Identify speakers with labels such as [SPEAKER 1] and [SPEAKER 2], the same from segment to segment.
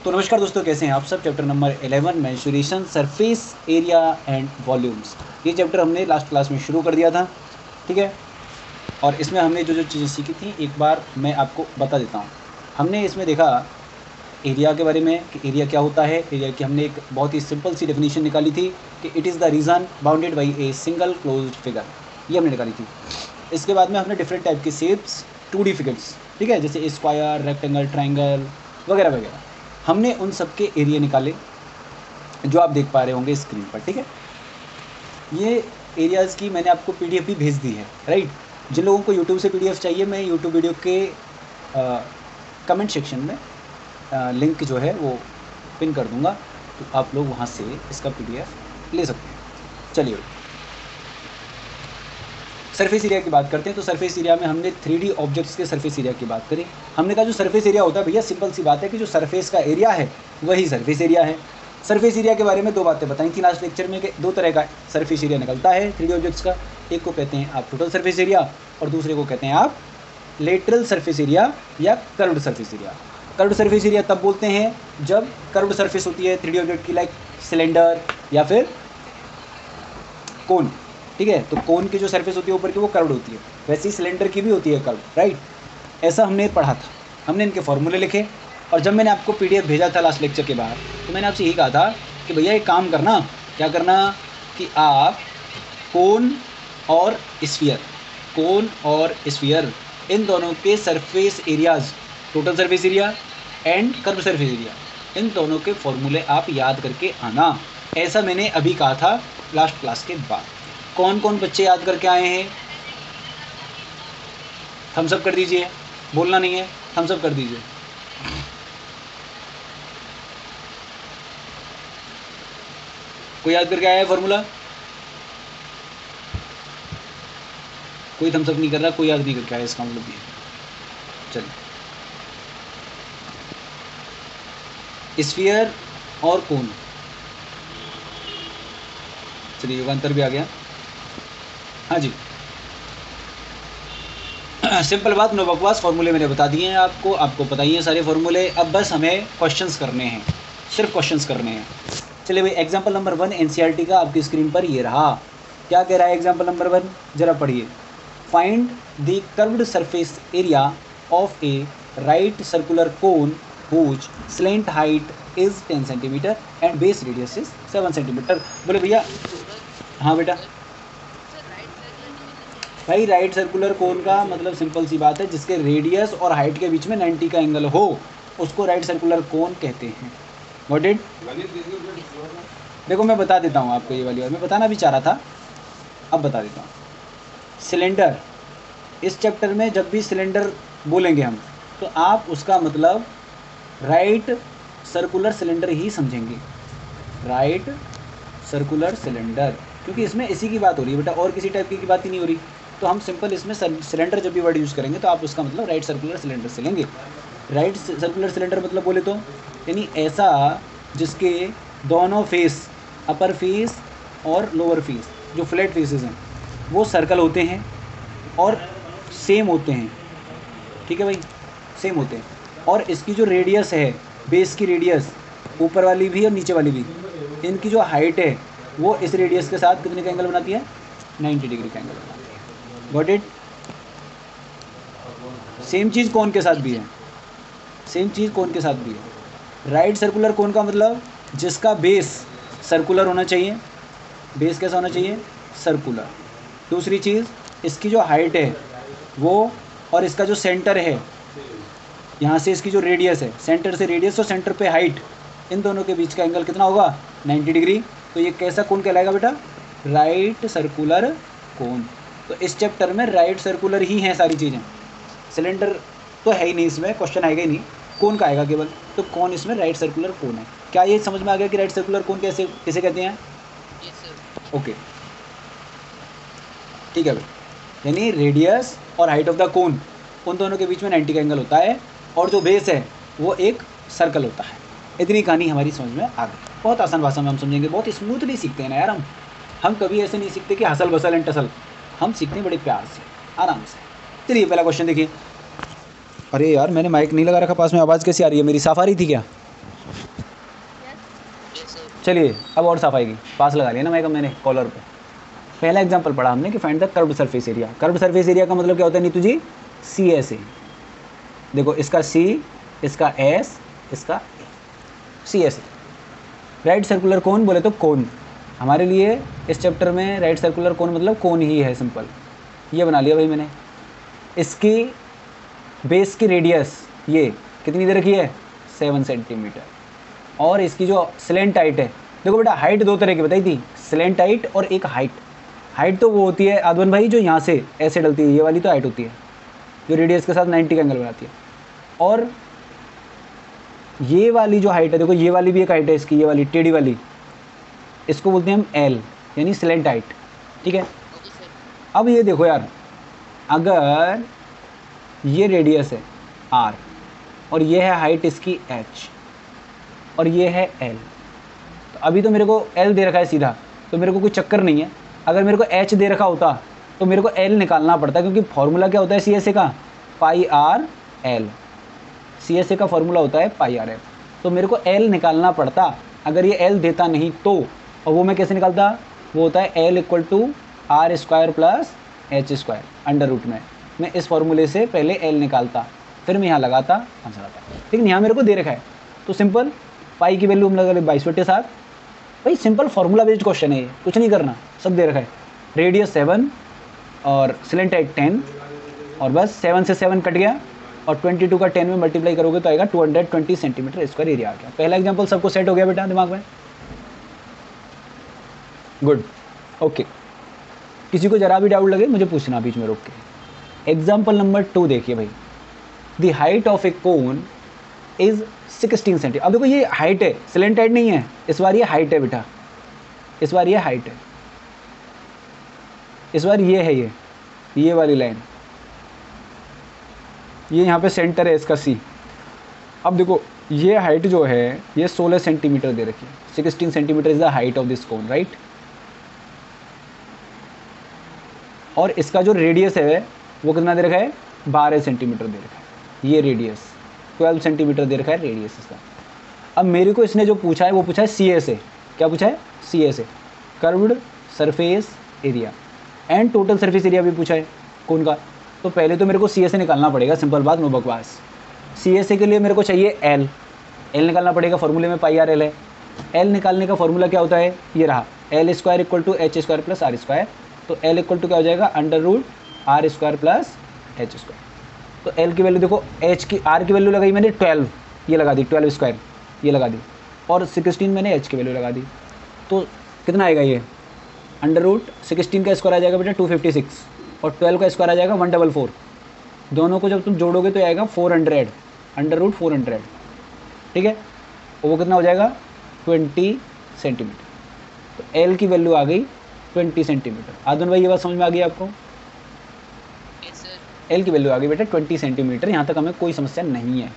[SPEAKER 1] तो नमस्कार दोस्तों, कैसे हैं आप सब। Chapter number 11 mensuration surface area and volumes, ये चैप्टर हमने लास्ट क्लास में शुरू कर दिया था, ठीक है। और इसमें हमने जो जो चीज़ें सीखी थी एक बार मैं आपको बता देता हूँ। हमने इसमें देखा एरिया के बारे में कि एरिया क्या होता है। एरिया की हमने एक बहुत ही सिंपल सी डेफिनेशन निकाली थी कि it is the reason bounded by a single closed figure, ये हमने निकाली थी। इसके बाद में हमने डिफरेंट टाइप के शेप्स 2D फिगर्स, ठीक है, जैसे स्क्वायर, रेक्टेंगल, ट्राइंगल वगैरह वगैरह, हमने उन सब के एरिया निकाले जो आप देख पा रहे होंगे स्क्रीन पर, ठीक है। ये एरियाज़ की मैंने आपको PDF भी भेज दी है, राइट। जिन लोगों को YouTube से PDF चाहिए, मैं YouTube वीडियो के कमेंट सेक्शन में लिंक जो है वो पिन कर दूंगा, तो आप लोग वहाँ से इसका PDF ले सकते हैं। चलिए सरफेस एरिया की बात करते हैं। तो सरफेस एरिया में हमने 3D ऑब्जेक्ट्स के सरफेस एरिया की बात करी। हमने कहा जो सरफेस एरिया होता है भैया, सिंपल सी बात है कि जो सरफेस का एरिया है वही सरफेस एरिया है। सरफेस एरिया के बारे में दो बातें बताई थी लास्ट लेक्चर में कि दो तरह का सरफेस एरिया निकलता है 3D ऑब्जेक्ट्स का। एक को कहते हैं आप टोटल सरफेस एरिया और दूसरे को कहते हैं आप लेटरल सरफेस एरिया या curved surface area. Curved surface area तब बोलते हैं जब कर्व्ड सरफेस होती है 3D ऑब्जेक्ट की, लाइक सिलेंडर या फिर कोन, ठीक है। तो कोन की जो सरफेस होती है ऊपर की वो कर्व्ड होती है, वैसे ही सिलेंडर की भी होती है कर्व्ड, राइट। ऐसा हमने पढ़ा था, हमने इनके फॉर्मूले लिखे। और जब मैंने आपको PDF भेजा था लास्ट लेक्चर के बाद, तो मैंने आपसे यही कहा था कि भैया एक काम करना, क्या करना कि आप कोन और स्फीयर इन दोनों के surface areas, total surface area and curve surface area, इन दोनों के फॉर्मूले आप याद करके आना। ऐसा मैंने अभी कहा था लास्ट क्लास के बाद। कौन कौन बच्चे याद करके आए हैं? थम्स अप कर दीजिए, बोलना नहीं है, थम्स अप कर दीजिए। कोई याद करके आया है फॉर्मूला? कोई थम्स अप नहीं कर रहा, कोई याद नहीं करके आया, इसका मतलब ये। चलिए स्फीयर और कोन, चलिए युगांतर भी आ गया। हाँ जी, सिंपल बात, नो बकवास। फॉर्मूले मैंने बता दिए हैं आपको पता ही है सारे फॉर्मूले। अब बस हमें क्वेश्चंस करने हैं, सिर्फ क्वेश्चंस करने हैं। चलिए भाई, एग्जांपल नंबर 1 NCERT का आपकी स्क्रीन पर ये रहा। क्या कह रहा है एग्जांपल नंबर 1, जरा पढ़िए। Find the curved surface area of a right circular cone whose slant height is 10 centimetre and base radius is 7 centimetre. बोले भैया। हाँ बेटा। भाई राइट सर्कुलर कोन का मतलब सिंपल सी बात है, जिसके रेडियस और हाइट के बीच में 90 का एंगल हो उसको राइट सर्कुलर कोन कहते हैं। What it? देखो मैं बता देता हूँ आपको, ये वाली बात मैं बताना भी चाह रहा था, अब बता देता हूँ। सिलेंडर, इस चैप्टर में जब भी सिलेंडर बोलेंगे हम, तो आप उसका मतलब राइट सर्कुलर सिलेंडर ही समझेंगे। राइट सर्कुलर सिलेंडर, क्योंकि इसमें इसी की बात हो रही है बेटा, और किसी टाइप की बात ही नहीं हो रही। तो हम सिंपल इसमें सिलेंडर जब भी वर्ड यूज़ करेंगे तो आप उसका मतलब राइट सर्कुलर सिलेंडर से लेंगे। राइट सर्कुलर सिलेंडर मतलब बोले तो यानी ऐसा जिसके दोनों फेस, अपर फेस और लोअर फेस, जो फ्लैट फेसेस हैं वो सर्कल होते हैं और सेम होते हैं, ठीक है भाई, सेम होते हैं। और इसकी जो रेडियस है, बेस की रेडियस, ऊपर वाली भी और नीचे वाली भी, इनकी जो हाइट है वो इस रेडियस के साथ कितने का एंगल बनाती है? 90 डिग्री का एंगल बनाती है। Got it? सेम चीज़ कोन के साथ भी है, सेम चीज़ कोन के साथ भी है। राइट सर्कुलर कोन का मतलब जिसका बेस सर्कुलर होना चाहिए। बेस कैसा होना चाहिए? सर्कुलर। दूसरी चीज़, इसकी जो हाइट है वो, और इसका जो सेंटर है, यहाँ से इसकी जो रेडियस है, सेंटर से रेडियस और सेंटर पे हाइट, इन दोनों के बीच का एंगल कितना होगा? 90 डिग्री। तो ये कैसा कोन कहलाएगा बेटा? राइट सर्कुलर कोन। तो इस चैप्टर में राइट सर्कुलर ही हैं सारी चीज़ें। सिलेंडर तो है ही नहीं, इसमें क्वेश्चन आएगा ही नहीं, कोन का आएगा केवल। तो कौन इसमें राइट सर्कुलर कोन है। क्या ये समझ में आ गया कि राइट सर्कुलर कोन किसे कहते हैं? ओके, ठीक है भाई। यानी रेडियस और हाइट ऑफ द कोन, उन दोनों के बीच में 90 का एंगल होता है, और जो बेस है वो एक सर्कल होता है। इतनी कहानी हमारी समझ में आ गई। बहुत आसान भाषा में हम समझेंगे, बहुत स्मूथली सीखते हैं ना यार हम कभी ऐसे नहीं सीखते कि हसल बसल एंड टसल, हम सीखते हैं बड़े प्यार से, आराम से। चलिए पहला क्वेश्चन देखिए। अरे यार मैंने माइक नहीं लगा रखा पास में, आवाज़ कैसी आ रही है मेरी? साफ आ रही थी क्या? चलिए अब और साफ आएगी, पास लगा लिया ना मैंने कॉलर पे। पहला एग्जांपल पढ़ा हमने कि find the curved surface area. Curved surface area का मतलब क्या होता है नीतू जी? सी एस ए। देखो इसका सी, इसका एस, इसका C S A. Right circular cone बोले तो कोन, हमारे लिए इस चैप्टर में राइट सर्कुलर कोन मतलब कोन ही है, सिंपल। ये बना लिया भाई मैंने। इसकी बेस की रेडियस ये कितनी दे रखी है? 7 सेंटीमीटर। और इसकी जो स्लेंट हाइट है, देखो बेटा हाइट दो तरह की बताई थी, स्लेंट हाइट और एक हाइट। हाइट तो वो होती है आदवन भाई जो यहाँ से ऐसे डलती है, ये वाली तो हाइट होती है जो रेडियस के साथ 90 का एंगल बनाती है। और ये वाली जो हाइट है, देखो ये वाली भी एक हाइट है इसकी, ये वाली टेढ़ी वाली, इसको बोलते हैं हम एल, यानी स्लेंट हाइट। ठीक है। अब ये देखो यार, अगर ये रेडियस है आर और ये है हाइट इसकी एच और ये है एल, तो अभी तो मेरे को एल दे रखा है सीधा, तो मेरे को कोई चक्कर नहीं है। अगर मेरे को एच दे रखा होता तो मेरे को एल निकालना पड़ता, क्योंकि फॉर्मूला क्या होता है सी एस ए का? Pi are l. C S A का फॉर्मूला होता है पाई आर एल, तो मेरे को एल निकालना पड़ता। अगर ये एल देता नहीं तो, और वो मैं कैसे निकालता? वो होता है L equal to R square plus H square under root में। मैं इस फॉर्मूले से पहले एल निकालता, फिर मैं यहाँ लगाता, आंसर आता। लेकिन यहाँ मेरे को दे रखा है तो सिंपल पाई की वैल्यू हम लगा ले 22/7। भाई सिंपल फार्मूला बेस्ड क्वेश्चन है ये, कुछ नहीं करना, सब दे रखा है। रेडियस 7 और स्लेंट हाइट 10, और बस 7 से 7 कट गया और 22 का 10 में मल्टीप्लाई करोगे तो आएगा 220 सेंटीमीटर स्क्वायर एरिया आ गया। पहला एग्जाम्पल सबको सेट हो गया बेटा दिमाग में? Good, okay. किसी को जरा भी डाउट लगे मुझे पूछना बीच में रोक के। एग्जाम्पल नंबर 2 देखिए भाई, the height of a cone is 16 centimetre. अब देखो ये हाइट है, स्लेंट हाइट नहीं है, इस बार ये हाइट है बेटा, इस बार ये हाइट है, इस बार ये है, ये वाली लाइन, ये यहाँ पे सेंटर है इसका सी। अब देखो ये हाइट जो है ये 16 सेंटीमीटर दे रखी है, 16 centimetre is the height of this cone, right. और इसका जो रेडियस है वो कितना दे रखा है? 12 सेंटीमीटर दे रखा है। ये रेडियस 12 सेंटीमीटर दे रखा है रेडियस इसका। अब मेरे को इसने जो पूछा है वो पूछा है सी एस ए। क्या पूछा है? C S A, curved surface area, and total surface area भी पूछा है कौन का। तो पहले तो मेरे को सी एस ए निकालना पड़ेगा, सिंपल बात, नो बकवास। सी एस ए के लिए मेरे को चाहिए एल, एल निकालना पड़ेगा, फॉर्मूले में पाई आर एल है। एल निकालने का फॉर्मूला क्या होता है? ये रहा, L square equal to H square plus R square. तो एल इक्वल टू क्या हो जाएगा? Under root R square plus H square. तो एल की वैल्यू देखो, एच की आर की वैल्यू लगाई मैंने 12, ये लगा दी 12 स्क्वायर, ये लगा दी, और 16 मैंने एच की वैल्यू लगा दी। तो कितना आएगा ये? अंडर रूट 16 का स्क्वायर आ जाएगा बेटा 256, और 12 का स्क्वायर आ जाएगा 144। दोनों को जब तुम जोड़ोगे तो आएगा 400, अंडर रूट 400, ठीक है। और वो कितना हो जाएगा? 20 सेंटीमीटर। तो एल की वैल्यू आ गई 20 सेंटीमीटर। आदन भाई ये बात समझ में आ गई आपको? एल की वैल्यू आ गई बेटा 20 सेंटीमीटर, यहाँ तक हमें कोई समस्या नहीं है।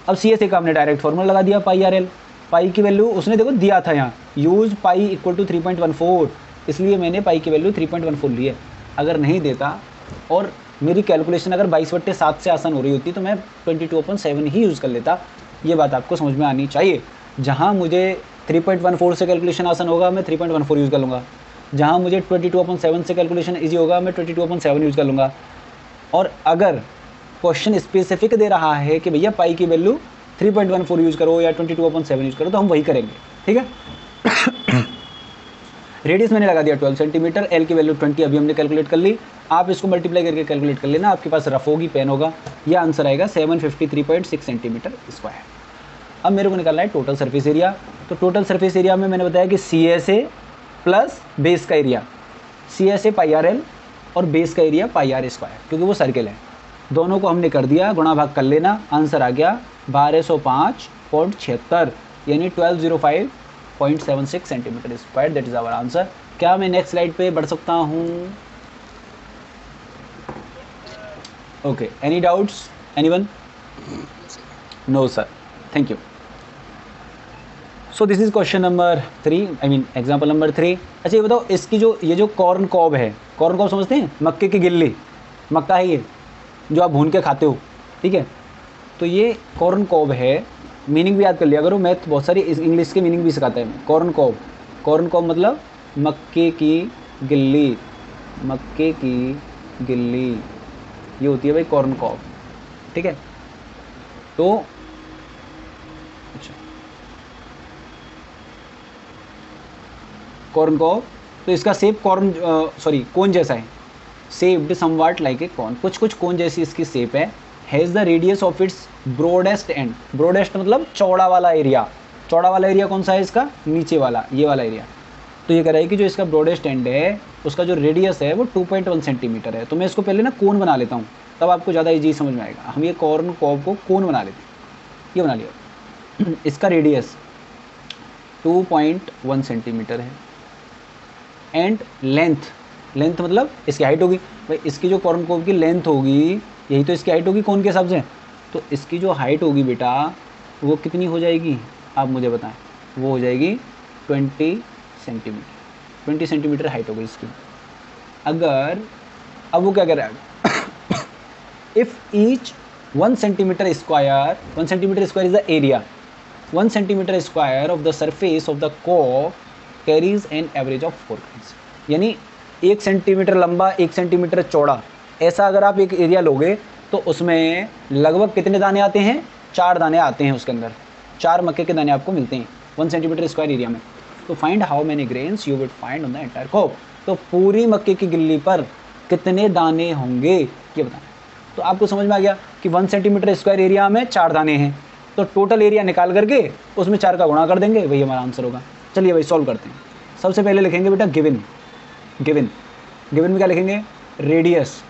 [SPEAKER 1] अब सी एस ए का हमने डायरेक्ट फॉर्मूला लगा दिया, पाई आर एल। पाई की वैल्यू उसने देखो दिया था यहाँ, यूज पाई इक्वल टू 3.14, इसलिए मैंने पाई की वैल्यू 3.14 ली है। अगर नहीं देता और मेरी कैलकुलेशन अगर 22/7 से आसान हो रही होती तो मैं 22/7 ही यूज़ कर लेता। ये बात आपको समझ में आनी चाहिए। जहाँ मुझे 3.14 से कैलकुलेशन आसान होगा मैं 3.14 यूज़ कर लूँगा, जहाँ मुझे 22/7 से कैलकुलेशन ईजी होगा मैं 22/7 यूज़ कर लूँगा। और अगर क्वेश्चन स्पेसिफिक दे रहा है कि भैया पाई की वैल्यू 3.14 यूज़ करो या 22/7 यूज़ करो तो हम वही करेंगे, ठीक है। रेडियस मैंने लगा दिया 12 सेंटीमीटर, एल की वैल्यू 20 अभी हमने कैलकुलेट कर ली। आप इसको मल्टीप्लाई करके कैलकुलेट कर लेना, आपके पास रफ होगी, पेन होगा, यह आंसर आएगा 753.6 सेंटीमीटर स्क्वायर। अब मेरे को निकालना है टोटल सरफेस एरिया। तो टोटल सरफेस एरिया में मैंने बताया कि C S A plus base का area, C S A pi are l और बेस का एरिया पाई आर स्क्वायर, क्योंकि वो सर्किल है। दोनों को हमने कर दिया, गुणा भाग कर लेना, आंसर आ गया 1205.76 यानी 1205.76 centimetre square, that is our answer. क्या मैं नेक्स्ट स्लाइड पे बढ़ सकता हूँ? Okay, any doubts, anyone? No sir, thank you. So this is question number 3, I mean example number 3। अच्छा ये बताओ, इसकी जो ये जो कॉर्न कॉब है, कॉर्न कॉब समझते हैं? मक्के की गिल्ली, मक्का है ये जो आप भून के खाते हो, ठीक है। तो ये कॉर्न कॉब है मीनिंग भी याद कर लिया करो, मैथ बहुत सारी इंग्लिश के मीनिंग भी सिखाता है। कॉर्न कॉब, कॉर्न कॉब मतलब मक्के की गिल्ली, मक्के की गिल्ली, ये होती है भाई कॉर्न कॉब, ठीक है। तो अच्छा, कॉर्न कॉब, तो इसका शेप कॉर्न कोन जैसा है, शेप्ड समवाट लाइक ए कॉर्न, कुछ कुछ कोन जैसी इसकी शेप है। Has the radius of its broadest and, broadest मतलब चौड़ा वाला एरिया, चौड़ा वाला एरिया कौन सा है इसका, नीचे वाला, ये वाला एरिया। तो ये कह रहा है कि जो इसका ब्रॉडेस्ट एंड है उसका जो रेडियस है वो 2.1 सेंटीमीटर है। तो मैं इसको पहले ना कोन बना लेता हूँ, तब आपको ज़्यादा ईजी समझ में आएगा। हम ये कॉर्न कॉब को कोन बना लेते हैं, ये बना लिया। इसका रेडियस 2.1 सेंटीमीटर है एंड लेंथ, लेंथ मतलब इसकी हाइट होगी भाई, इसकी जो कॉर्न कॉब की लेंथ होगी यही तो इसकी हाइट होगी कोन के हिसाब से। तो इसकी जो हाइट होगी बेटा वो कितनी हो जाएगी आप मुझे बताएं, वो हो जाएगी 20 सेंटीमीटर, 20 सेंटीमीटर हाइट हो गई इसकी। अगर अब वो क्या कह रहा है, if each 1 centimetre square, 1 centimetre square is the area, 1 centimetre square of the surface of the cob carries an average of 4 grains, यानी 1 सेंटीमीटर लंबा 1 सेंटीमीटर चौड़ा, ऐसा अगर आप एक एरिया लोगे तो उसमें लगभग कितने दाने आते हैं, 4 दाने आते हैं उसके अंदर, 4 मक्के के दाने आपको मिलते हैं 1 सेंटीमीटर स्क्वायर एरिया में। तो find how many grains you would find on the entire cob, तो पूरी मक्के की गिल्ली पर कितने दाने होंगे ये बताना। तो आपको समझ में आ गया कि 1 सेंटीमीटर स्क्वायर एरिया में 4 दाने हैं, तो टोटल एरिया निकाल करके उसमें 4 का गुणा कर देंगे, वही हमारा आंसर होगा। चलिए भाई सॉल्व करते हैं। सबसे पहले लिखेंगे बेटा गिवन, गिवन, गिवन में क्या लिखेंगे, रेडियस,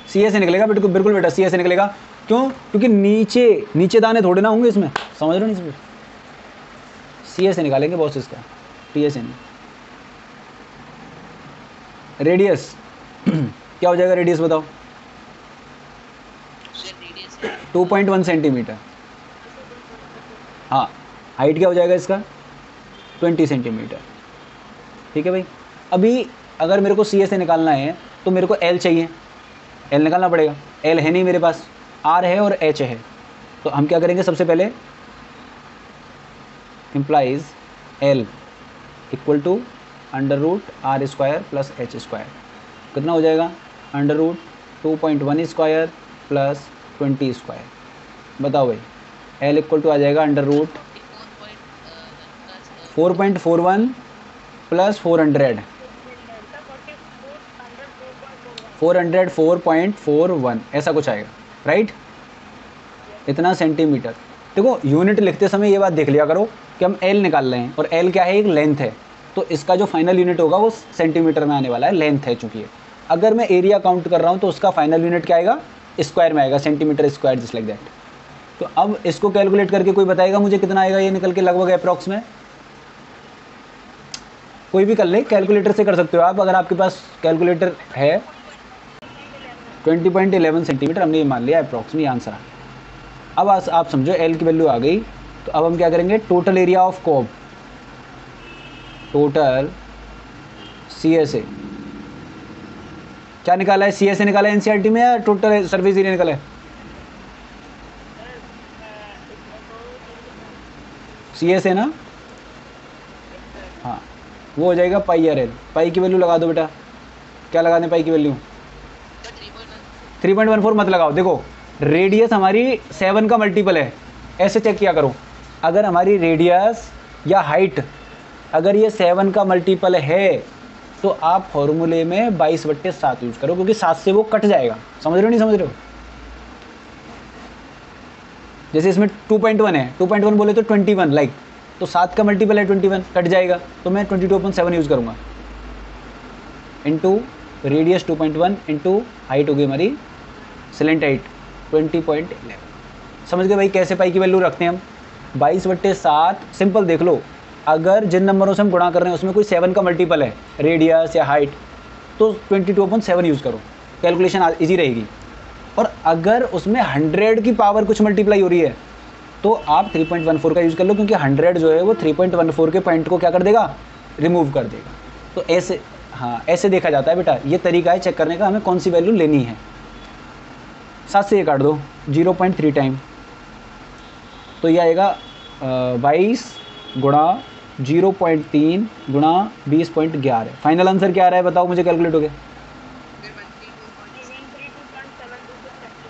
[SPEAKER 1] सी ए से निकलेगा बिल्कुल, बिल्कुल बेटा सी ए से निकलेगा। क्यों, क्योंकि नीचे दाने थोड़े ना होंगे इसमें, समझ रहे हो नहीं, सी ए से निकालेंगे बॉस इसका, टी ए से नहीं। रेडियस क्या हो जाएगा, रेडियस बताओ, 2.1 सेंटीमीटर। हाँ, हाइट क्या हो जाएगा इसका, 20 सेंटीमीटर, ठीक है भाई। अभी अगर मेरे को सी ए से निकालना है तो मेरे को एल चाहिए, एल निकालना पड़ेगा, एल है नहीं मेरे पास, आर है और एच है। तो हम क्या करेंगे, सबसे पहले implies L equal to under root R square plus H square, कितना हो जाएगा, under root 2.1 square plus 20 square. बताओ भाई, एल इक्वल टू आ जाएगा अंडर रूट 4.41 प्लस 400, 404.41 ऐसा कुछ आएगा, राइट, इतना सेंटीमीटर। देखो यूनिट लिखते समय ये बात देख लिया करो कि हम एल निकाल रहे हैं और एल क्या है, एक लेंथ है, तो इसका जो फाइनल यूनिट होगा वो सेंटीमीटर में आने वाला है, लेंथ है चूँकि। अगर मैं एरिया काउंट कर रहा हूँ तो उसका फाइनल यूनिट क्या आएगा, स्क्वायर में आएगा, centimetre square, just like that. तो अब इसको कैलकुलेट करके कोई बताएगा मुझे कितना आएगा ये निकल के, लगभग अप्रॉक्स में, कोई भी कर ले, कैलकुलेटर से कर सकते हो आप, अगर आपके पास कैलकुलेटर है। 20.11 सेंटीमीटर हमने ये मान लिया अप्रॉक्स में आंसर आ गया। अब आप समझो एल की वैल्यू आ गई, तो अब हम क्या करेंगे, total area of cob, total C S A, क्या निकाला है, सी एस ए निकाला है एनसीईआरटी में या टोटल सर्विस एरिया निकाला है, सी एस ए ना, हाँ वो हो जाएगा पाई आर एल। पाई की वैल्यू लगा दो बेटा, क्या लगा दें पाई की वैल्यू, 3.14 मत लगाओ। देखो रेडियस हमारी 7 का मल्टीपल है, ऐसे चेक किया करो, अगर हमारी रेडियस या हाइट अगर ये 7 का मल्टीपल है तो आप फॉर्मूले में 22/7 यूज करो, क्योंकि 7 से वो कट जाएगा, समझ रहे हो नहीं समझ रहे हो। जैसे इसमें 2.1 है, 2.1 बोले तो 21 लाइक, तो 7 का मल्टीपल है 21, कट जाएगा, तो मैं 22/7 यूज़ करूँगा, इंटू रेडियस 2.1 इंटू हाइट होगी हमारी सिलेंट हाइट 20.11। समझ गए भाई कैसे पाई की वैल्यू रखते हैं हम, 22/7। सिंपल देख लो, अगर जिन नंबरों से हम गुणा कर रहे हैं उसमें कोई 7 का मल्टीपल है, रेडियस या हाइट, तो 22/7 यूज़ करो, कैलकुलेशन ईजी रहेगी। और अगर उसमें 100 की पावर कुछ मल्टीप्लाई हो रही है तो आप 3.14 का यूज़ कर लो, क्योंकि 100 जो है वो 3.14 के पॉइंट को क्या कर देगा, रिमूव कर देगा। तो ऐसे, हाँ ऐसे देखा जाता है बेटा, ये तरीका है चेक करने का हमें कौन सी वैल्यू लेनी है। 7 से ये काट दो, 0.3 टाइम तो ये आएगा 22 गुणा 0.3 गुणा 20.11। फाइनल आंसर क्या आ रहा है बताओ मुझे, कैलकुलेट हो गया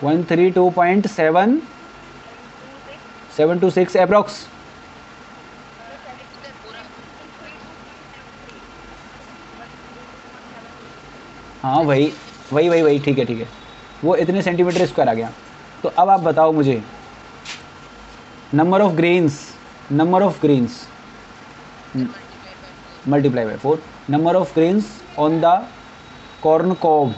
[SPEAKER 1] 132.726 अप्रॉक्स। हाँ वही वही वही वही ठीक है ठीक है, वो इतने सेंटीमीटर स्क्वायर आ गया। तो अब आप बताओ मुझे number of grains multiply by 4, number of grains on the corn cob.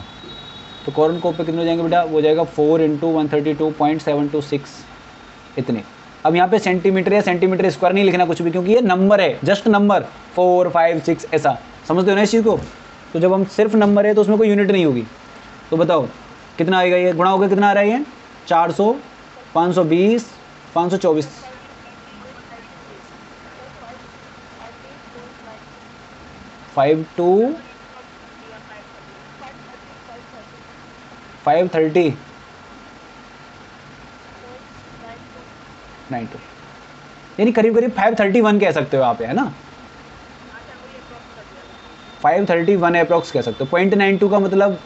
[SPEAKER 1] तो कॉर्न कॉब पे कितने हो जाएंगे बेटा, वो जाएगा 4 × 132.726 इतने। अब यहाँ पे सेंटीमीटर या सेंटीमीटर स्क्वायर नहीं लिखना कुछ भी, क्योंकि ये नंबर है, जस्ट नंबर 4 5 6 ऐसा, समझते हो ना इस चीज़ को। तो जब हम सिर्फ नंबर है तो उसमें कोई यूनिट नहीं होगी। तो बताओ कितना आएगा, ये गुणा होकर कितना आ रहा है, ये 400 520 524 52 530 92, यानी करीब करीब 531 कह सकते हो आप, है ना 531 अप्रॉक्स कह सकते हो। 0.92 का मतलब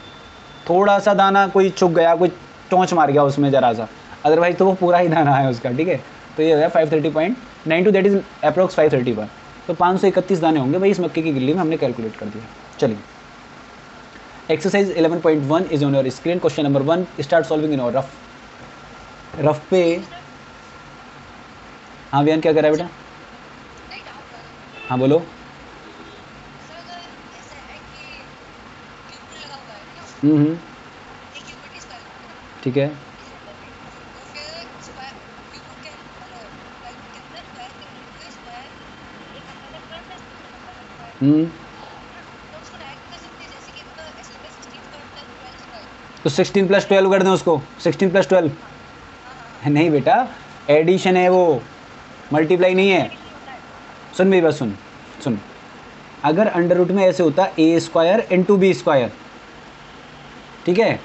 [SPEAKER 1] थोड़ा सा दाना कोई चुक गया, कोई टोंच मार गया उसमें ज़रा सा, अदरवाइज तो वो पूरा ही दाना है उसका, ठीक है। तो ये हो गया 530.92, दैट इज अप्रॉक्स 531। तो 531 दाने होंगे भाई इस मक्के की गिल्ली में, हमने कैलकुलेट कर दिया। चलिए exercise 11.1 is on your screen. Question number 1, start solving in और रफ पे। हाँ वियान क्या कर रहा है बेटा, हाँ बोलो। ठीक है, तो 16 + 12 कर दें उसको, 16 + 12 नहीं बेटा, एडिशन है वो, मल्टीप्लाई नहीं है। सुन मेरी बात, सुन, अगर अंडर रूट में ऐसे होता a² × b², ठीक है,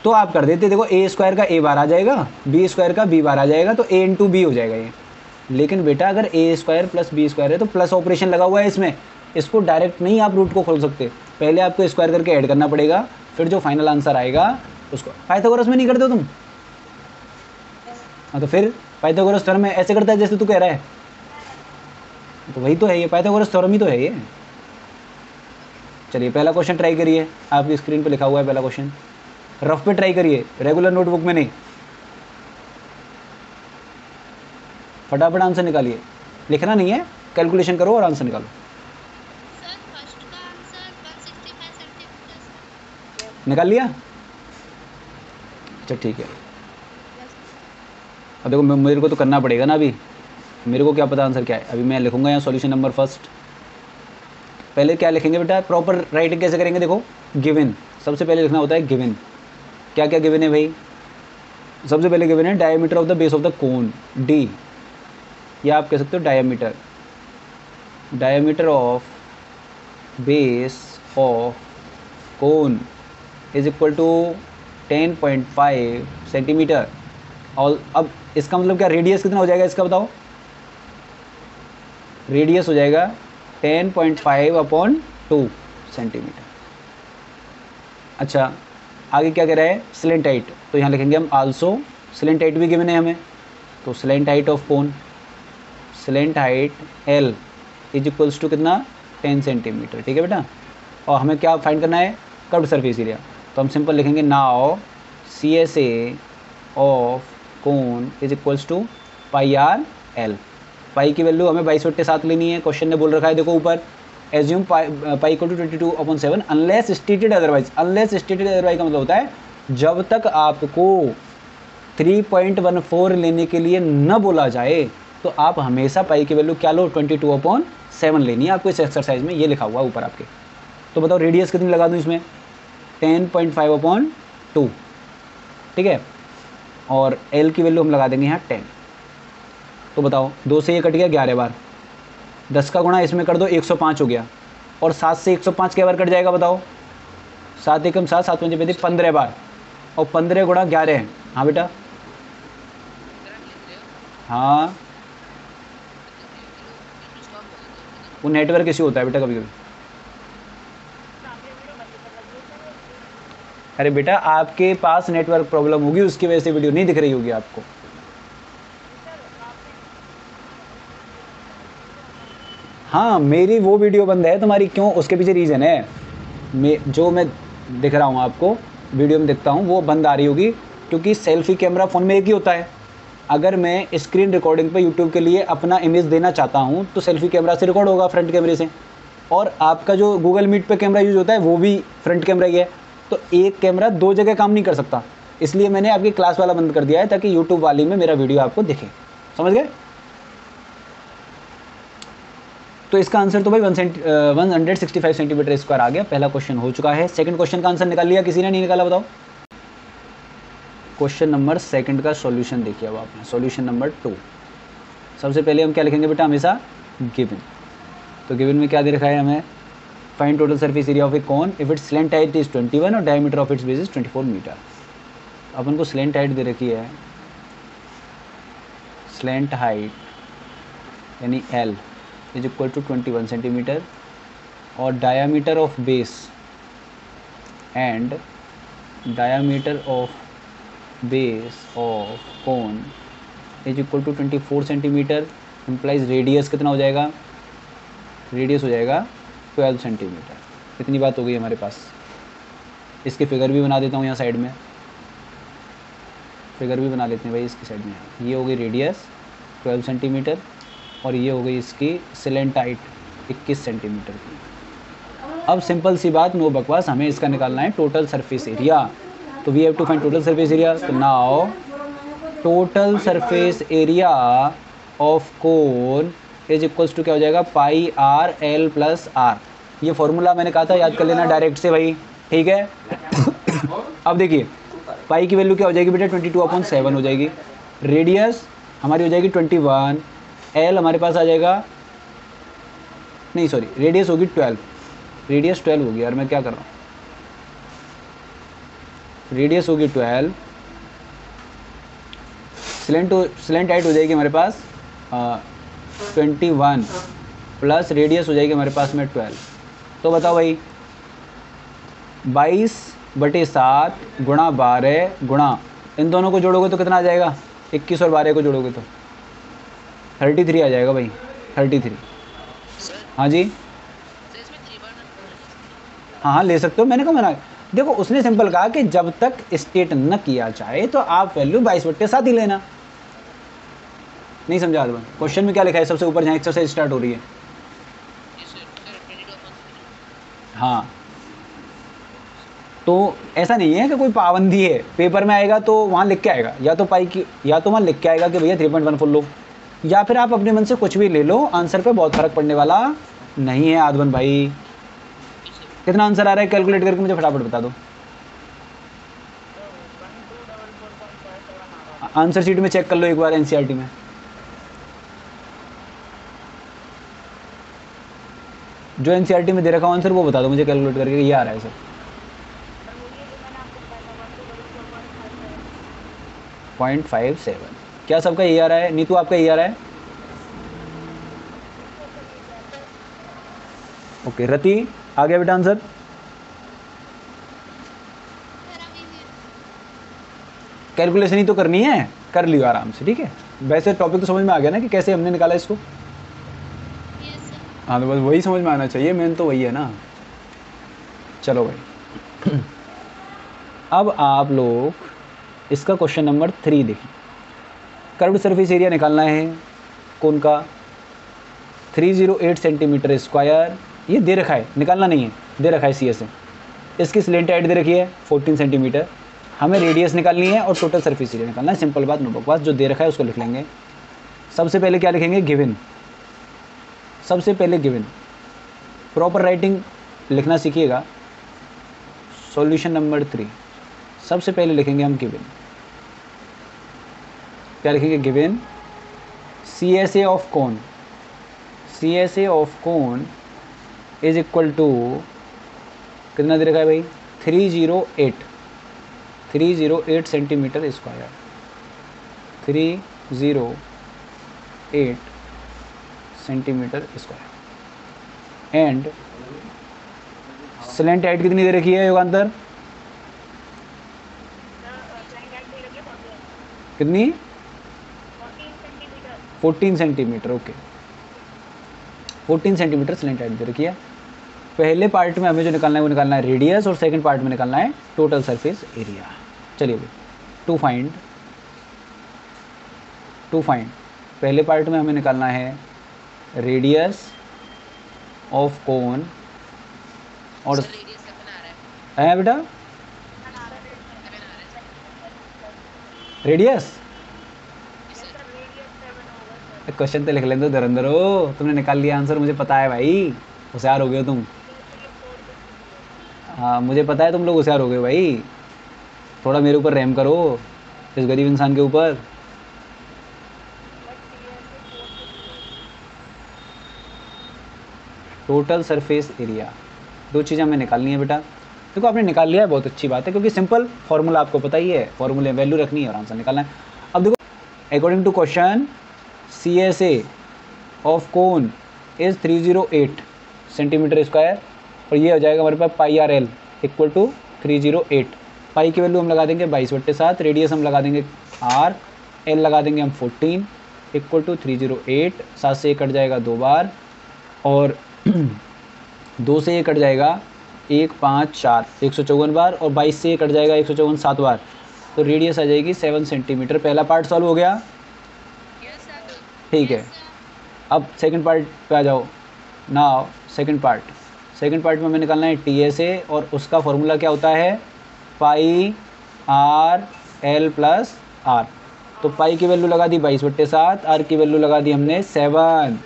[SPEAKER 1] तो आप कर देते, देखो a² का a बार आ जाएगा, b² का b बार आ जाएगा, तो a × b हो जाएगा ये। लेकिन बेटा अगर a² + b² है तो प्लस ऑपरेशन लगा हुआ है इसमें, इसको डायरेक्ट नहीं आप रूट को खोल सकते, पहले आपको स्क्वायर करके ऐड करना पड़ेगा, फिर जो फाइनल आंसर आएगा उसको। पाइथागोरस में नहीं करते हो तुम? हाँ तो फिर पाइथागोरस थ्योरम में ऐसे करता है जैसे तू कह रहा है, तो वही तो है ये, पाइथागोरस थ्योरम ही तो है ये। चलिए पहला क्वेश्चन ट्राई करिए, आपकी स्क्रीन पे लिखा हुआ है पहला क्वेश्चन, रफ पे ट्राई करिए, रेगुलर नोटबुक में नहीं। फटाफट आंसर निकालिए, लिखना नहीं है, कैलकुलेशन करो और आंसर निकालो। निकाल लिया? अच्छा ठीक है। अब देखो मेरे को तो करना पड़ेगा ना, अभी मेरे को क्या पता आंसर क्या है। अभी मैं लिखूंगा यहाँ सॉल्यूशन नंबर फर्स्ट। पहले क्या लिखेंगे बेटा, प्रॉपर राइटिंग कैसे करेंगे, देखो गिवन, सबसे पहले लिखना होता है गिवन। क्या क्या गिवन है भाई, सबसे पहले गिवन है diameter of the base of the cone d, या आप कह सकते हो diameter of base of cone is equal to 10.5 centimetre. और अब इसका मतलब क्या, रेडियस कितना हो जाएगा इसका बताओ, रेडियस हो जाएगा 10.5/2 सेंटीमीटर। अच्छा आगे क्या कह रहा है, स्लेंट हाइट, तो यहाँ लिखेंगे हम आल्सो, स्लेंट हाइट भी गिवन है हमें, तो slant height of cone, slant height L is equals to कितना, 10 सेंटीमीटर, ठीक है बेटा। और हमें क्या फाइंड करना है, कर्व्ड सरफेस एरिया, तो हम सिंपल लिखेंगे now CSA of cone is equals to πr/L। Pi की वैल्यू हमें 22/7 लेनी है, क्वेश्चन ने बोल रखा है देखो ऊपर, assume pi equal to 22/7 unless stated otherwise. Unless stated otherwise का मतलब होता है जब तक आपको 3.14 लेने के लिए न बोला जाए तो आप हमेशा पाई की वैल्यू क्या लो, 22/7 लेनी है आपको इस एक्सरसाइज में, ये लिखा हुआ है ऊपर आपके। तो बताओ रेडियस कितनी लगा दूँ इसमें, 10.5/2, ठीक है, और L की वैल्यू हम लगा देंगे यहाँ 10। तो बताओ 2 से ये कट गया 11 बार, 10 का गुणा इसमें कर दो 105 हो गया, और 7 से 105 क्या बार कट जाएगा बताओ, 7 एकम 7, 7 पंजे 35, 15 बार, और 15 गुणा 11 है। हाँ बेटा, हाँ, वो नेटवर्क इश्यू होता है बेटा कभी कभी। अरे बेटा आपके पास नेटवर्क प्रॉब्लम होगी, उसकी वजह से वीडियो नहीं दिख रही होगी आपको। हाँ, मेरी वो वीडियो बंद है, तुम्हारी क्यों? उसके पीछे रीज़न है। मैं दिख रहा हूँ आपको, वीडियो में दिखता हूँ, वो बंद आ रही होगी क्योंकि सेल्फी कैमरा फ़ोन में एक ही होता है। अगर मैं स्क्रीन रिकॉर्डिंग पे यूट्यूब के लिए अपना इमेज देना चाहता हूँ तो सेल्फी कैमरा से रिकॉर्ड होगा, फ्रंट कैमरे से। और आपका जो गूगल मीट पे कैमरा यूज़ होता है वो भी फ्रंट कैमरा ही है, तो एक कैमरा दो जगह काम नहीं कर सकता। इसलिए मैंने आपकी क्लास वाला बंद कर दिया है ताकि यूट्यूब वाली में मेरा वीडियो आपको दिखे। समझ गए? तो इसका आंसर तो भाई 165 सेंटीमीटर स्क्वायर आ गया। पहला क्वेश्चन हो चुका है। सेकंड क्वेश्चन का आंसर निकाल लिया किसी ने? नहीं निकाला? बताओ। क्वेश्चन नंबर सेकंड का सॉल्यूशन देखिए अब आपने। Solution number 2। सबसे पहले हम क्या लिखेंगे बेटा? हमेशा गिवन। तो गिवन में क्या दे रखा है हमें? Find total surface area of a cone if its slant height is 21 और diameter of its base is 24 metre. अपन को स्लैंट हाइट दे रखी है, स्लैंट हाइट यानी L is equal to 21 centimetre और diameter of base and diameter of base of cone is equal to 24 centimetre. Implies radius कितना हो जाएगा? रेडियस हो जाएगा 12 सेंटीमीटर। इतनी बात हो गई हमारे पास। इसके फिगर भी बना देता हूँ यहाँ साइड में, फिगर भी बना लेते हैं भाई इसकी साइड में। ये हो गई रेडियस 12 सेंटीमीटर और ये हो गई इसकी स्लैंट हाइट 21 सेंटीमीटर की। अब सिंपल सी बात, नो बकवास, हमें इसका निकालना है टोटल सरफेस एरिया। तो we have to find total surface area. तो now total surface area of cone is equals to क्या हो जाएगा? Pi are l plus r. ये फॉर्मूला मैंने कहा था याद कर लेना डायरेक्ट से भाई, ठीक है? अब देखिए पाई की वैल्यू क्या हो जाएगी बेटा? 22/7 हो जाएगी। रेडियस हमारी हो जाएगी 21, एल हमारे पास आ जाएगा, नहीं सॉरी, रेडियस होगी 12, रेडियस 12 होगी यार, मैं क्या कर रहा हूँ, रेडियस होगी 12, स्लैंट हाइट हो जाएगी हमारे पास 21 प्लस रेडियस हो जाएगी हमारे पास में 12। तो बताओ भाई 22/7 गुणा 12 गुणा इन दोनों को जोड़ोगे तो कितना आ जाएगा? 21 और 12 को जोड़ोगे तो 33 आ जाएगा भाई, 33। हाँ जी, हाँ ले सकते हो, मैंने कहा मना। देखो उसने सिंपल कहा कि जब तक स्टेट न किया जाए तो आप वैल्यू 22/7 ही लेना। नहीं समझा आदमी? क्वेश्चन में क्या लिखा है? सबसे ऊपर जहाँ एक्सरसाइज स्टार्ट हो रही है, हाँ। तो ऐसा नहीं है कि कोई पाबंदी है, पेपर में आएगा तो वहाँ लिख के आएगा, या तो पाई की, या तो वहाँ लिख के आएगा कि भैया 3.14 लो, या फिर आप अपने मन से कुछ भी ले लो, आंसर पे बहुत फर्क पड़ने वाला नहीं है आदमन भाई। कितना आंसर आ रहा है कैलकुलेट करके मुझे फटाफट बता दो। आंसर शीट में चेक कर लो एक बार, एनसीईआरटी में। जो एनसीईआरटी में दे रखा आंसर वो बता दो मुझे कैलकुलेट करके, ये आ रहा है सर 0.57। क्या सबका ये आ रहा है? नीतू आपका ये आ रहा है? ओके रति आ गया बेटा आंसर? कैलकुलेशन ही तो करनी है, कर लियो आराम से, ठीक है? वैसे टॉपिक तो समझ में आ गया ना कि कैसे हमने निकाला इसको? हाँ तो बस वही समझ में आना चाहिए, मेन तो वही है ना। चलो भाई अब आप लोग इसका क्वेश्चन नंबर 3 देखिए। कर्व्ड सरफेस एरिया निकालना है कौन का? 308 सेंटीमीटर स्क्वायर, ये दे रखा है, निकालना नहीं है, दे रखा है CS से। इसकी स्लैंट हाइट दे रखी है 14 सेंटीमीटर। हमें रेडियस निकालनी है और टोटल सरफेस एरिया निकालना है। सिंपल बात, नो बकवास, जो दे रखा है उसको लिख लेंगे। सबसे पहले क्या लिखेंगे? गिवन। सबसे पहले गिवन, प्रॉपर राइटिंग लिखना सीखिएगा। सॉल्यूशन नंबर 3, सबसे पहले लिखेंगे हम गिवन। क्या लिखेंगे? Given CSA of cone, CSA of cone is equal to कितना दे रखा है भाई? 308 centimetre square, 308 308 centimetre square. And slant height कितनी दे रखी है युगांतर? कितनी? 14 centimetre. Okay, 14 centimetre slant height दे रखी है। पहले पार्ट में हमें जो निकालना है वो निकालना है रेडियस, और सेकंड पार्ट में निकालना है टोटल सरफेस एरिया। चलिए भाई, टू फाइंड पहले पार्ट में हमें निकालना है रेडियस ऑफ कोन और है बेटा रेडियस। क्वेश्चन तो लिख लेते धुरंधर हो, तुमने निकाल लिया आंसर, मुझे पता है भाई, होशियार हो गए हो तुम। हाँ मुझे पता है तुम लोग होशियार हो गए भाई, थोड़ा मेरे ऊपर रहम करो, इस गरीब इंसान के ऊपर। टोटल सरफेस एरिया, दो चीज़ें हमें निकालनी है बेटा। देखो आपने निकाल लिया है, बहुत अच्छी बात है, क्योंकि सिंपल फॉर्मूला आपको पता ही है, फॉर्मूले वैल्यू रखनी है और आंसर निकालना है। अब देखो according to question CSA of cone is 308 centimetre square, और ये हो जाएगा हमारे पास pi are L equal to 308। Pi की वैल्यू हम लगा देंगे 22/7, रेडियस हम लगा देंगे r, एल लगा देंगे हम 14 इक्वल टू 308। 7 से 1 कट जाएगा 2 बार, और 2 से 1 कट जाएगा 1 5 4 154 बार, और 22 से 1 कट जाएगा 154 7 बार, तो रेडियस आ जाएगी 7 सेंटीमीटर। पहला पार्ट सॉल्व हो गया, ठीक है। अब सेकंड पार्ट पे आ जाओ। नाउ सेकंड पार्ट में हमें निकालना है TSA, और उसका फॉर्मूला क्या होता है? Pi are l plus are. तो पाई की वैल्यू लगा दी 22/7, आर की वैल्यू लगा दी हमने 7,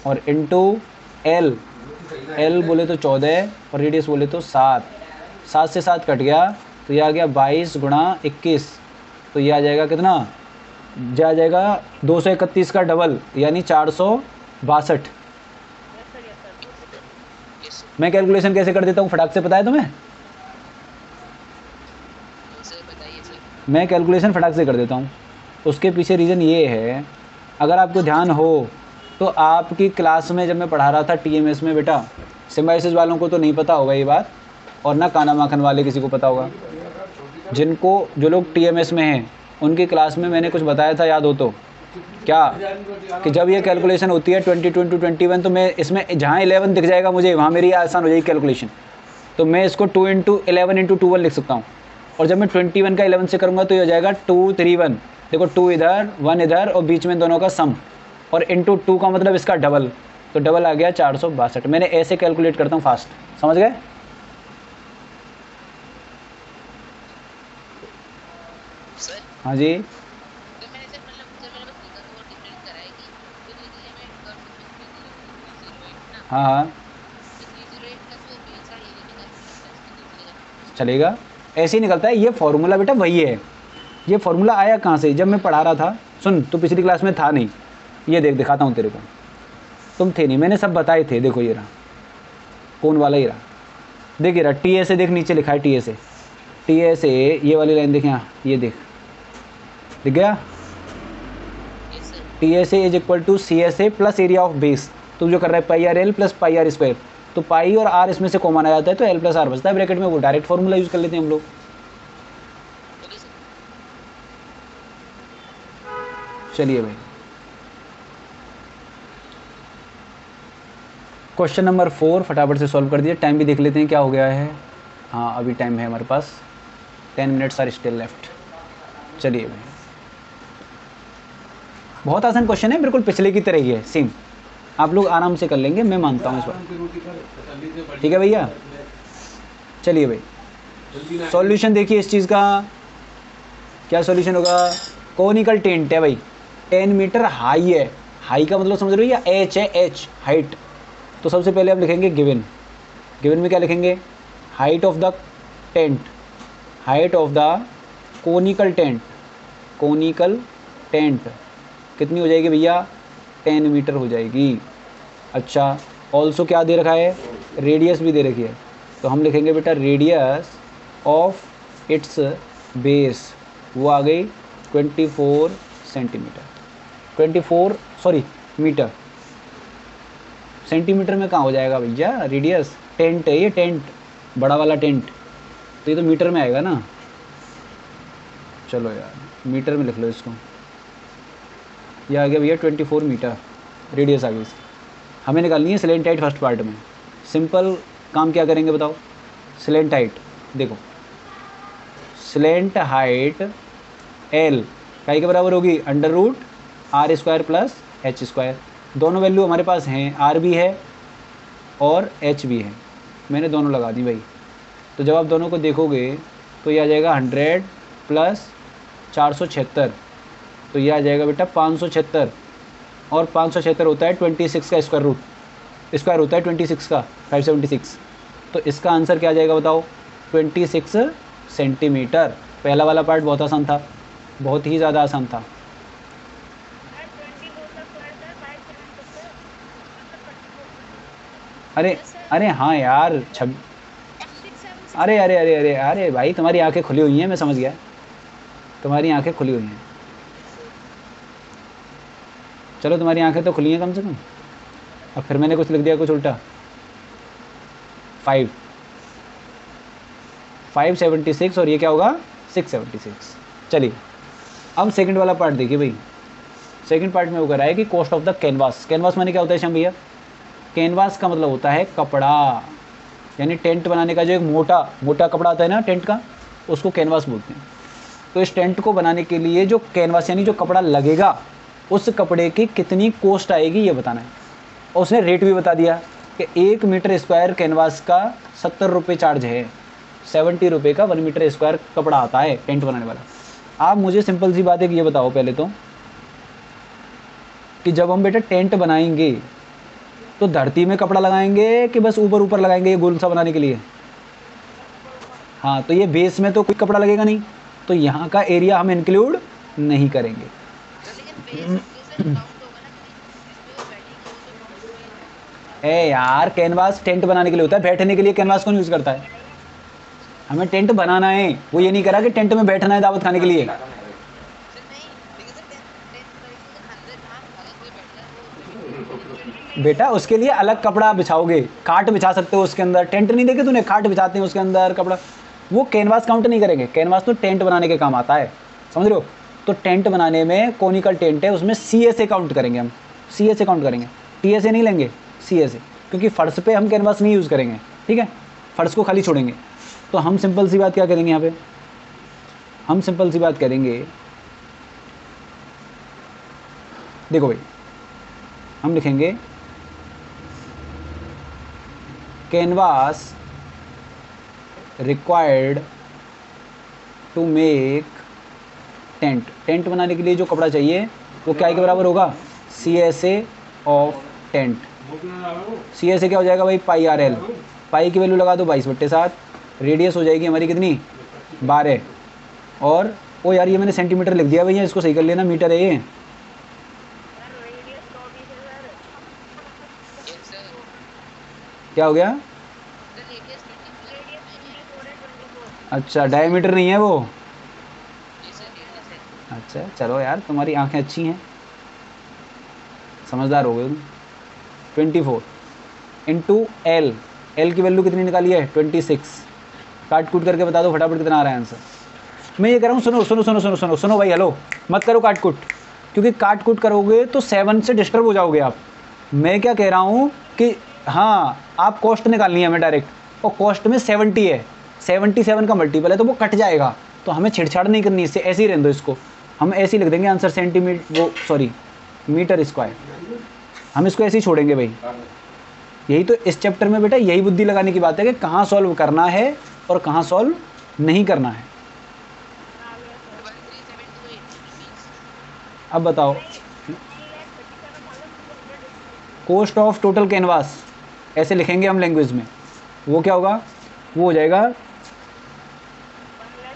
[SPEAKER 1] और इनटू एल बोले तो 14 और रेडियस बोले तो 7। 7 से 7 कट गया तो ये आ गया 22 × 21, तो ये आ जाएगा कितना? आ जाएगा 231 का डबल, यानी 462। मैं कैलकुलेशन कैसे कर देता हूँ फटाक से, पता है तुम्हें? मैं कैलकुलेशन फटाक से कर देता हूँ। उसके पीछे रीज़न ये है, अगर आपको ध्यान हो तो आपकी क्लास में जब मैं पढ़ा रहा था TMS में बेटा, सिम्बायोसिस वालों को तो नहीं पता होगा ये बात, और ना काना माखन वाले किसी को पता होगा। जो लोग TMS में हैं उनकी क्लास में मैंने कुछ बताया था, याद हो तो? क्या कि जब ये कैलकुलेशन होती है 22 × 21, तो मैं इसमें जहाँ 11 दिख जाएगा मुझे, वहाँ मेरी आसान हो जाएगी कैलकुलेशन। तो मैं इसको 2 × 11 × 21 लिख सकता हूँ, और जब मैं 21 का 11 से करूँगा तो ये हो जाएगा 231। देखो 2 इधर 1 इधर, और बीच में दोनों का सम, और इंटू 2 का मतलब इसका डबल, तो डबल आ गया 462। मैंने ऐसे कैलकुलेट करता हूँ फास्ट, समझ गए? हाँ जी, हाँ चलेगा, ऐसे ही निकलता है। ये फॉर्मूला बेटा वही है। ये फॉर्मूला आया कहाँ से? जब मैं पढ़ा रहा था, सुन तो पिछली क्लास में था नहीं, ये देख दिखाता हूँ तेरे को, तुम थे नहीं, मैंने सब बताए थे। देखो ये रहा कौन वाला, ये रहा, देख ये रहा TSA, देख नीचे लिखा है TSA, ये वाली लाइन देख यहाँ, ये देख दिख गया? TSA is equal to CSA plus area of base. तू जो कर रहा है pi are l plus pi r square, तो पाई और आर इसमें से कॉमन आ जाता है, तो एल प्लस आर बचता है ब्रैकेट में, वो डायरेक्ट फॉर्मूला यूज कर लेते हैं हम लोग। चलिए भाई, क्वेश्चन नंबर 4 फटाफट से सॉल्व कर दिया। टाइम भी देख लेते हैं क्या हो गया है। हाँ अभी टाइम है हमारे पास, 10 मिनट्स आर स्टिल लेफ्ट। चलिए भाई, बहुत आसान क्वेश्चन है, बिल्कुल पिछले की तरह ही है सेम, आप लोग आराम से कर लेंगे, मैं मानता हूँ इस बार। ठीक है भैया, चलिए भाई सॉल्यूशन देखिए इस चीज़ का। क्या सॉल्यूशन होगा? कोनिकल टेंट है भाई, 10 मीटर हाई है। हाई का मतलब समझ रहे हो, या एच है, एच हाइट। तो सबसे पहले हम लिखेंगे गिवन में क्या लिखेंगे? Height of the tent, height of the conical tent कितनी हो जाएगी भैया? 10 मीटर हो जाएगी। अच्छा, ऑल्सो क्या दे रखा है? रेडियस भी दे रखी है, तो हम लिखेंगे बेटा रेडियस ऑफ इट्स बेस, वो आ गई 24 सेंटीमीटर। 24 सॉरी मीटर, सेंटीमीटर में कहाँ हो जाएगा भैया रेडियस, टेंट है ये, टेंट बड़ा वाला टेंट, तो ये तो मीटर में आएगा ना। चलो यार मीटर में लिख लो इसको, ये आ गया भैया 24 मीटर रेडियस आ गई इसकी। हमें निकालनी है स्लेंट हाइट फर्स्ट पार्ट में। सिंपल काम क्या करेंगे बताओ, स्लेंट हाइट देखो, स्लेंट हाइट एल काई के बराबर होगी √r² प्लस h²। दोनों वैल्यू हमारे पास हैं, r भी है और h भी है, मैंने दोनों लगा दी भाई। तो जब आप दोनों को देखोगे तो ये आ जाएगा 100 प्लस 476, तो ये आ जाएगा बेटा 576, और 576 होता है 26 का स्क्वायर रूट, स्क्वायर होता है 26 का 576। तो इसका आंसर क्या आ जाएगा बताओ, 26 सेंटीमीटर। पहला वाला पार्ट बहुत आसान था, बहुत ही ज़्यादा आसान था। अरे अरे हाँ यार अरे अरे अरे अरे अरे भाई तुम्हारी आंखें खुली हुई हैं, मैं समझ गया, तुम्हारी आंखें खुली हुई हैं। चलो तुम्हारी आंखें तो खुली हैं कम से कम। अब फिर मैंने कुछ लिख दिया, कुछ उल्टा। 576 और ये क्या होगा 676। चलिए अब सेकंड वाला पार्ट देखिए भाई। सेकंड पार्ट में वो कर रहा है कि cost of the canvas. Canvas माने क्या होता है श्याम भैया, कैनवास का मतलब होता है कपड़ा, यानी टेंट बनाने का जो एक मोटा मोटा कपड़ा आता है ना टेंट का, उसको कैनवास बोलते हैं। तो इस टेंट को बनाने के लिए जो कैनवास यानी जो कपड़ा लगेगा, उस कपड़े की कितनी कॉस्ट आएगी ये बताना है। और उसने रेट भी बता दिया कि 1 मीटर स्क्वायर कैनवास का 70 रुपये चार्ज है, 70 रुपये का 1 मीटर स्क्वायर कपड़ा आता है टेंट बनाने वाला। आप मुझे सिंपल सी बात है कि ये बताओ पहले तो कि जब हम बेटा टेंट बनाएंगे तो धरती में कपड़ा लगाएंगे कि बस ऊपर ऊपर लगाएंगे ये गोल सा बनाने के लिए। हाँ तो ये बेस में तो कोई कपड़ा लगेगा नहीं, तो यहाँ का एरिया हम इंक्लूड नहीं करेंगे। ए यार कैनवास टेंट बनाने के लिए होता है, बैठने के लिए कैनवास कौन यूज़ करता है। हमें टेंट बनाना है, वो ये नहीं करा कि टेंट में बैठना है दावत खाने के लिए। बेटा उसके लिए अलग कपड़ा बिछाओगे, खाट बिछा सकते हो उसके अंदर। टेंट नहीं देखे तूने, खाट बिछाते हैं उसके अंदर कपड़ा, वो कैनवास काउंट नहीं करेंगे। कैनवास तो टेंट बनाने के काम आता है, समझ रहे हो। तो टेंट बनाने में कोनिकल टेंट है, उसमें CSA काउंट करेंगे हम, CSA काउंट करेंगे, TSA नहीं लेंगे, CSA, क्योंकि फ़र्श पे हम कैनवास नहीं यूज़ करेंगे, ठीक है, फ़र्श को खाली छोड़ेंगे। तो हम सिंपल सी बात क्या करेंगे यहाँ पे, हम सिंपल सी बात करेंगे, देखो भाई हम लिखेंगे canvas required to make tent. Tent बनाने के लिए जो कपड़ा चाहिए वो क्या के बराबर होगा, CSA ऑफ टेंट। CSA क्या हो जाएगा भाई, πRL। पाई की वैल्यू लगा दो 22/7, रेडियस हो जाएगी हमारी कितनी 12, और ओ यार ये मैंने सेंटीमीटर लिख दिया भैया, इसको सही कर लेना, मीटर है ये। क्या हो गया, अच्छा डायमीटर नहीं है वो, अच्छा चलो यार तुम्हारी आंखें अच्छी हैं, समझदार हो गए तुम। 24 इंटू एल, एल की वैल्यू कितनी निकाली है 26। काट कूट करके बता दो फटाफट कितना आ रहा है आंसर। मैं ये कह रहा हूँ, सुनो सुनो सुनो सुनो सुनो सुनो भाई, हेलो मत करो काट कूट, क्योंकि काट कूट करोगे तो 7 से डिस्टर्ब हो जाओगे आप। मैं क्या कह रहा हूँ कि हाँ आप कॉस्ट निकालनी है हमें डायरेक्ट, और कॉस्ट में 70 है, 77 का मल्टीपल है, तो वो कट जाएगा, तो हमें छेड़छाड़ नहीं करनी इससे, ऐसे ही रहने दो इसको। हम ऐसे ही लिख देंगे आंसर सेंटीमीटर, वो सॉरी मीटर स्क्वायर, हम इसको ऐसे ही छोड़ेंगे भाई। यही तो इस चैप्टर में बेटा यही बुद्धि लगाने की बात है कि कहाँ सॉल्व करना है और कहाँ सॉल्व नहीं करना है। अब बताओ कॉस्ट ऑफ टोटल कैनवास, ऐसे लिखेंगे हम लैंग्वेज में, वो क्या होगा, वो हो जाएगा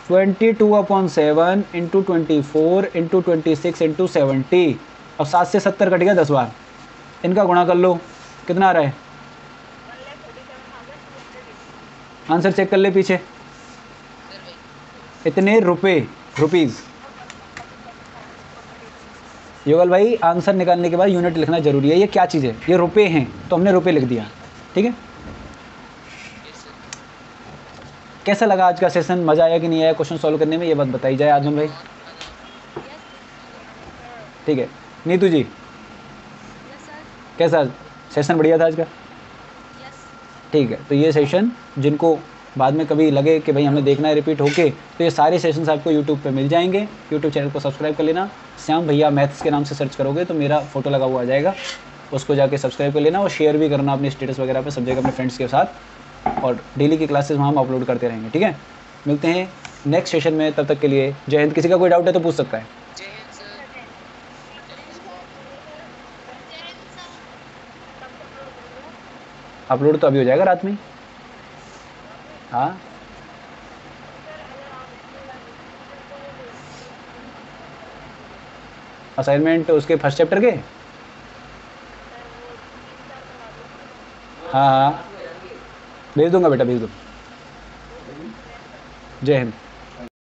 [SPEAKER 1] 22/7 इंटू 24 इंटू 26 इंटू 70। अब 7 से 70 कट गया 10 बार, इनका गुणा कर लो, कितना आ रहा है, आंसर चेक कर ले पीछे, इतने रुपए, रुपीज़। युगल भाई आंसर निकालने के बाद यूनिट लिखना जरूरी है। ये क्या चीज़ है? ये रुपए हैं, तो हमने रुपए लिख दिया। ठीक है, कैसा लगा आज का सेशन? मज़ा आया कि नहीं आया क्वेश्चन सॉल्व करने में? ये बात बताई जाए आजम भाई। ठीक है, नीतू जी कैसा सेशन? बढ़िया था आज का। ठीक है, तो ये सेशन जिनको बाद में कभी लगे कि भाई हमने देखना है रिपीट होके, तो ये सारे सेशंस आपको यूट्यूब पे मिल जाएंगे। यूट्यूब चैनल को सब्सक्राइब कर लेना। श्याम भैया मैथ्स के नाम से सर्च करोगे तो मेरा फोटो लगा हुआ आ जाएगा, उसको जाके सब्सक्राइब कर लेना और शेयर भी करना अपने स्टेटस वगैरह पे सब जगह अपने फ्रेंड्स के साथ। और डेली की क्लासेस वहाँ हम अपलोड करते रहेंगे। ठीक है, मिलते हैं नेक्स्ट सेशन में, तब तक के लिए जय हिंद। किसी का कोई डाउट है तो पूछ सकता है। अपलोड तो अभी हो जाएगा रात में। हाँ, असाइनमेंट उसके फर्स्ट चैप्टर के। हाँ हाँ, भेज दूंगा बेटा, भेज दो। जय हिंद।